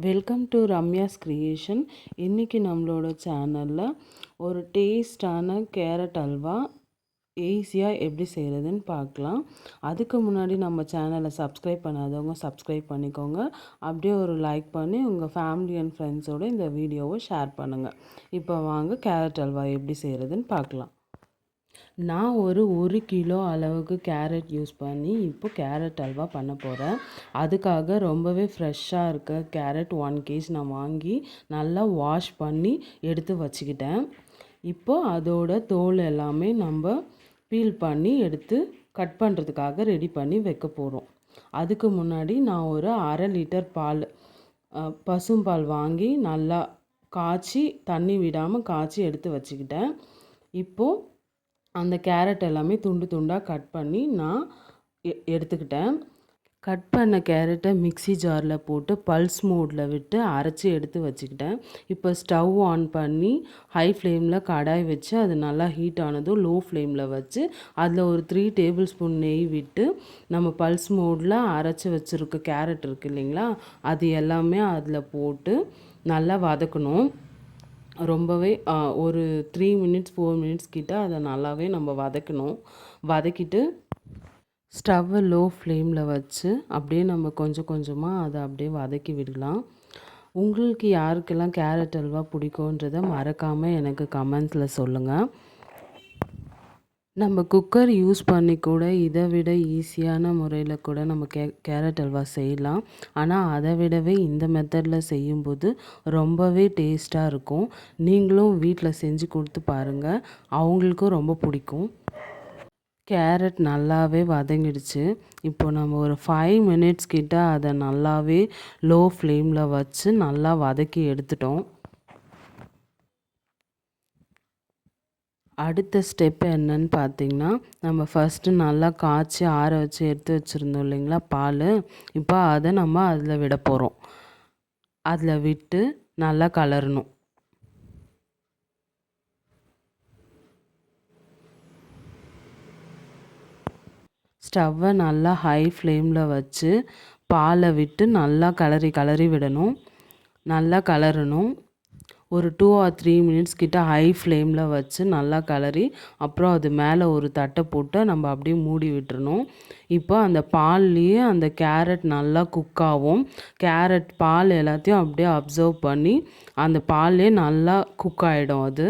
Welcome to Ramya's creation. இன்றைக்கி நம்மளோட சேனலில் ஒரு டேஸ்டான கேரட் அல்வா ஈஸியாக எப்படி செய்கிறதுன்னு பார்க்கலாம். அதுக்கு முன்னாடி நம்ம சேனலை சப்ஸ்கிரைப் பண்ணாதவங்க சப்ஸ்கிரைப் பண்ணிக்கோங்க. அப்படியே ஒரு லைக் பண்ணி உங்கள் ஃபேமிலி அண்ட் ஃப்ரெண்ட்ஸோடு இந்த வீடியோவை ஷேர் பண்ணுங்கள். இப்போ வாங்க கேரட் அல்வா எப்படி செய்கிறதுன்னு பார்க்கலாம். நான் ஒரு கிலோ அளவுக்கு கேரட் யூஸ் பண்ணி இப்போ கேரட் அல்வா பண்ண போகிறேன். அதுக்காக ரொம்பவே ஃப்ரெஷ்ஷாக இருக்க கேரட் 1 கேஜ் நான் வாங்கி நல்லா வாஷ் பண்ணி எடுத்து வச்சுக்கிட்டேன். இப்போது அதோட தோல் எல்லாமே நம்ம பீல் பண்ணி எடுத்து கட் பண்ணுறதுக்காக ரெடி பண்ணி வைக்க போகிறோம். அதுக்கு முன்னாடி நான் ஒரு 1/2 லிட்டர் பால் பசும்பால் வாங்கி நல்லா காய்ச்சி தண்ணி விடாமல் காய்ச்சி எடுத்து வச்சுக்கிட்டேன். இப்போது அந்த கேரட் எல்லாமே துண்டு துண்டாக கட் பண்ணி நான் எடுத்துக்கிட்டேன். கட் பண்ண கேரட்டை மிக்ஸி ஜாரில் போட்டு பல்ஸ் மோடில் விட்டு அரைச்சி எடுத்து வச்சுக்கிட்டேன். இப்போ ஸ்டவ் ஆன் பண்ணி ஹை ஃப்ளேமில் கடாய் வச்சு அது நல்லா ஹீட் ஆனதும் லோ ஃப்ளேமில் வச்சு அதில் ஒரு 3 டேபிள் ஸ்பூன் நெய் விட்டு நம்ம பல்ஸ் மோடில் அரைச்சி வச்சுருக்க கேரட் இருக்குது இல்லைங்களா, அது எல்லாமே அதில் போட்டு நல்லா வதக்கணும். ரொம்பவே ஒரு 3 மினிட்ஸ் 4 மினிட்ஸ் கிட்ட அதை நல்லாவே நம்ம வதக்கணும். வதக்கிட்டு ஸ்டவ்வை லோ ஃப்ளேமில் வச்சு அப்படியே நம்ம கொஞ்சம் கொஞ்சமாக அதை அப்படியே வதக்கி விடலாம். உங்களுக்கு யாருக்கெல்லாம் கேரட் அல்வா பிடிக்குன்றதை மறக்காமல் எனக்கு கமெண்ட்ஸில் சொல்லுங்கள். நம்ம குக்கர் யூஸ் பண்ணி கூட இதை விட ஈஸியான முறையில் கூட நம்ம கேரட் அல்வா செய்யலாம். ஆனால் அதை விடவே இந்த மெத்தடில் செய்யும்போது ரொம்பவே டேஸ்ட்டாக இருக்கும். நீங்களும் வீட்டில் செஞ்சு கொடுத்து பாருங்கள், அவங்களுக்கும் ரொம்ப பிடிக்கும். கேரட் நல்லாவே வதங்கிடுச்சு. இப்போ நம்ம ஒரு 5 மினிட்ஸ் கிட்ட அதை நல்லாவே லோ ஃப்ளேமில் வச்சு நல்லா வதக்கி எடுத்துட்டோம். அடுத்த ஸ்டெப் என்னன்னு பார்த்தீங்கன்னா, நம்ம ஃபஸ்ட்டு நல்லா காய்ச்சி ஆற வச்சு எடுத்து வச்சுருந்தோம் இல்லைங்களா பால், இப்போ அதை நம்ம அதில் விட போகிறோம். அதில் விட்டு நல்லா கலரணும். ஸ்டவ்வை நல்லா ஹை ஃப்ளேமில் வச்சு பாலை விட்டு நல்லா கலரி விடணும். நல்லா கலரணும். ஒரு 2 or 3 மினிட்ஸ் கிட்ட ஹை ஃப்ளேமில் வச்சு நல்லா கலரி அப்புறம் அது மேலே ஒரு தட்டை போட்டு நம்ம அப்படியே மூடி விட்டுறணும். இப்போ அந்த பால்லையே அந்த கேரட் நல்லா குக் ஆகும். கேரட் பால் எல்லாத்தையும் அப்படியே அப்சர்வ் பண்ணி அந்த பால்லே நல்லா குக் ஆகிடும். அது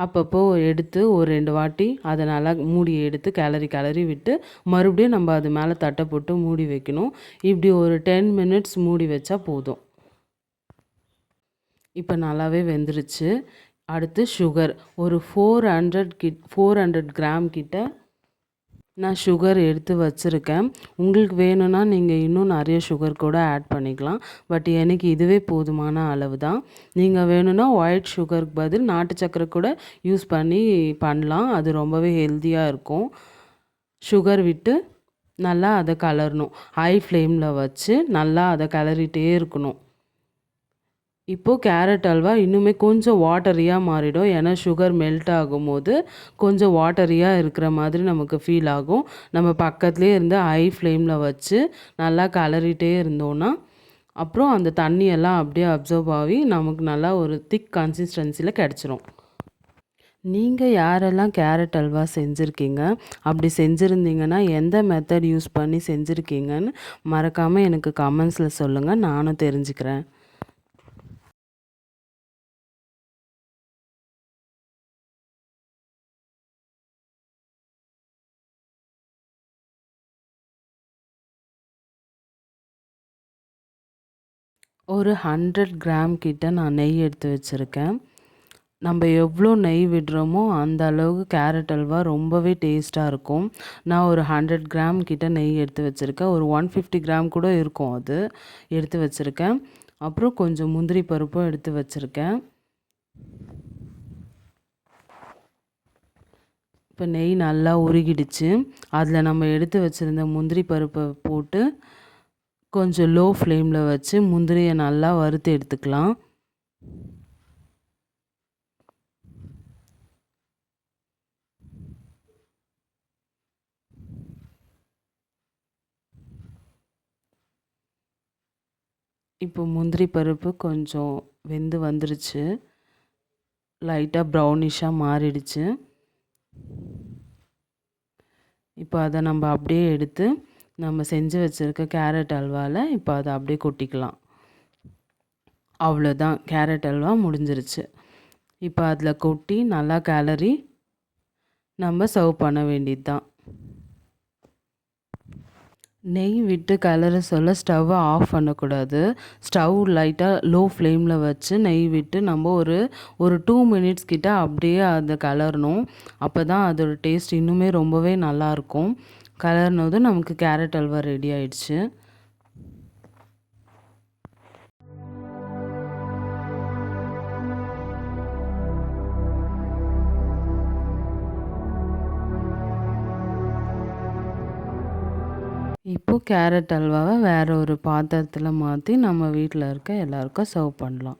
அப்பப்போ எடுத்து ஒரு 2 வாட்டி அதை நல்லா மூடி எடுத்து கிளறி விட்டு மறுபடியும் நம்ம அது மேலே தட்டை போட்டு மூடி வைக்கணும். இப்படி ஒரு 10 மினிட்ஸ் மூடி வச்சா போதும். இப்போ நல்லாவே வெந்துருச்சு. அடுத்து சுகர் ஒரு 400 கிராம் கிட்ட நான் சுகர் எடுத்து வச்சுருக்கேன். உங்களுக்கு வேணும்னா நீங்கள் இன்னும் நிறைய சுகர் கூட ஆட் பண்ணிக்கலாம். பட் எனக்கு இதுவே போதுமான அளவு தான். நீங்கள் வேணும்னா ஒயிட் சுகருக்கு பதில் நாட்டு சக்கரை கூட யூஸ் பண்ணி பண்ணலாம். அது ரொம்பவே ஹெல்த்தியாக இருக்கும். சுகர் விட்டு நல்லா அதை கலரணும். ஹை ஃப்ளேமில் வச்சு நல்லா அதை கலரிட்டே இருக்கணும். இப்போது கேரட் அல்வா இன்னுமே கொஞ்சம் வாட்டரியாக மாறிடும். ஏன்னா சுகர் மெல்ட் ஆகும்போது கொஞ்சம் வாட்டரியாக இருக்கிற மாதிரி நமக்கு ஃபீல் ஆகும். நம்ம பக்கத்துலேயே இருந்து ஹை ஃப்ளேமில் வச்சு நல்லா கலரிட்டே இருந்தோன்னா அப்புறம் அந்த தண்ணியெல்லாம் அப்படியே அப்சர்வ் ஆகி நமக்கு நல்லா ஒரு திக் கன்சிஸ்டன்சியில் கிடச்சிரும். நீங்கள் யாரெல்லாம் கேரட் அல்வா செஞ்சுருக்கீங்க, அப்படி செஞ்சுருந்தீங்கன்னா எந்த மெத்தட் யூஸ் பண்ணி செஞ்சுருக்கீங்கன்னு மறக்காமல் எனக்கு கமெண்ட்ஸில் சொல்லுங்கள், நானும் தெரிஞ்சுக்கிறேன். ஒரு 100 கிராம் கிட்ட நான் நெய் எடுத்து வச்சுருக்கேன். நம்ம எவ்வளோ நெய் விடுறோமோ அந்த அளவுக்கு கேரட் அல்வா ரொம்பவே டேஸ்ட்டாக இருக்கும். நான் ஒரு 100 கிராம் கிட்ட நெய் எடுத்து வச்சுருக்கேன். ஒரு 150 கிராம் கூட இருக்கும் அது எடுத்து வச்சுருக்கேன். அப்புறம் கொஞ்சம் முந்திரி பருப்பும் எடுத்து வச்சுருக்கேன். இப்போ நெய் நல்லா உருகிடுச்சு. அதில் நம்ம எடுத்து வச்சுருந்த முந்திரி பருப்பை போட்டு கொஞ்சம் லோ ஃப்ளேமில் வச்சு முந்திரியை நல்லா வறுத்து எடுத்துக்கலாம். இப்போ முந்திரி பருப்பு கொஞ்சம் வெந்து வந்துருச்சு. லைட்டாக ப்ரௌனிஷாக மாறிடுச்சு. இப்போ அதை நம்ம அப்படியே எடுத்து நம்ம செஞ்சு வச்சுருக்க கேரட் அல்வாவில் இப்போ அதை அப்படியே கொட்டிக்கலாம். அவ்வளோதான், கேரட் அல்வா முடிஞ்சிருச்சு. இப்போ அதில் கொட்டி நல்லா கிளறி நம்ம சர்வ் பண்ண வேண்டியது தான். நெய் விட்டு கிளற சொல்ல ஸ்டவ்வை ஆஃப் பண்ணக்கூடாது. ஸ்டவ் லைட்டாக லோ ஃப்ளேமில் வச்சு நெய் விட்டு நம்ம ஒரு 2 மினிட்ஸ் கிட்ட அப்படியே அதை கிளறணும். அப்போ தான் அதோட டேஸ்ட் இன்னுமே ரொம்பவே நல்லாயிருக்கும். கிளறினதும் நமக்கு கேரட் அல்வா ரெடி ஆயிடுச்சு. இப்போ கேரட் அல்வாவை வேறு ஒரு பாத்திரத்தில் மாற்றி நம்ம வீட்டில் இருக்க எல்லாருக்கும் சர்வ் பண்ணலாம்.